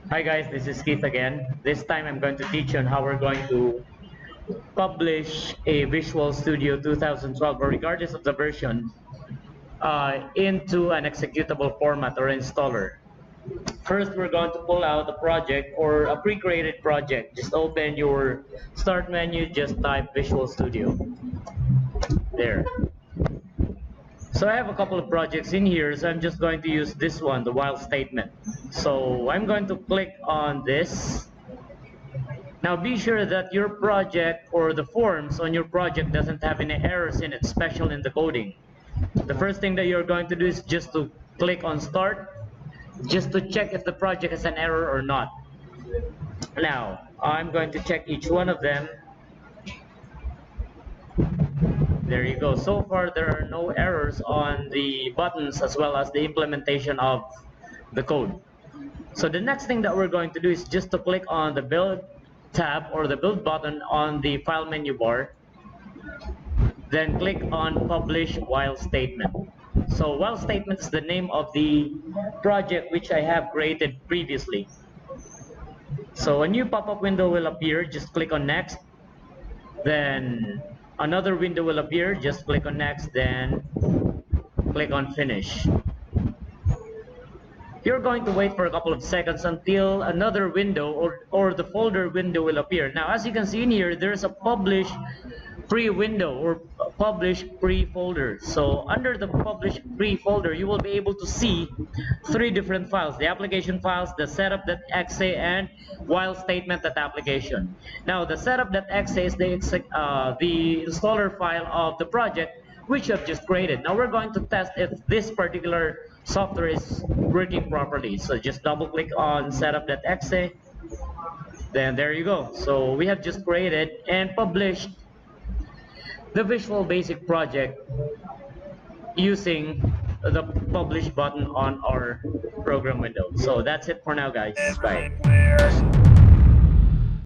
Hi guys, this is Keith again. This time I'm going to teach you on how we're going to publish a Visual Studio 2012, or regardless of the version, into an executable format or installer. First, we're going to pull out a project or a pre-created project. Just open your start menu, just type Visual Studio. There. So I have a couple of projects in here, so I'm just going to use this one, the while statement. So I'm going to click on this. Now be sure that your project or the forms on your project doesn't have any errors in it, especially in the coding. The first thing that you're going to do is just to click on start, just to check if the project has an error or not. Now, I'm going to check each one of them. There you go. So far, there are no errors on the buttons as well as the implementation of the code. So the next thing that we're going to do is just to click on the build tab or the build button on the file menu bar. Then click on publish while statement. So while statement is the name of the project which I have created previously. So a new pop-up window will appear. Just click on next. Then another window will appear. Just click on next. Then click on finish. You're going to wait for a couple of seconds until another window or the folder window will appear. Now, as you can see in here, there's a publish pre window or publish pre folder. So under the publish pre folder, you will be able to see three different files: the application files, the setup.exe, and while statement.application. Now, the setup.exe is the installer file of the project which I've just created. Now we're going to test if this particular software is working properly. So just double click on setup.exe. Then there you go. So we have just created and published the Visual Basic project using the publish button on our program window. So that's it for now, guys. Bye.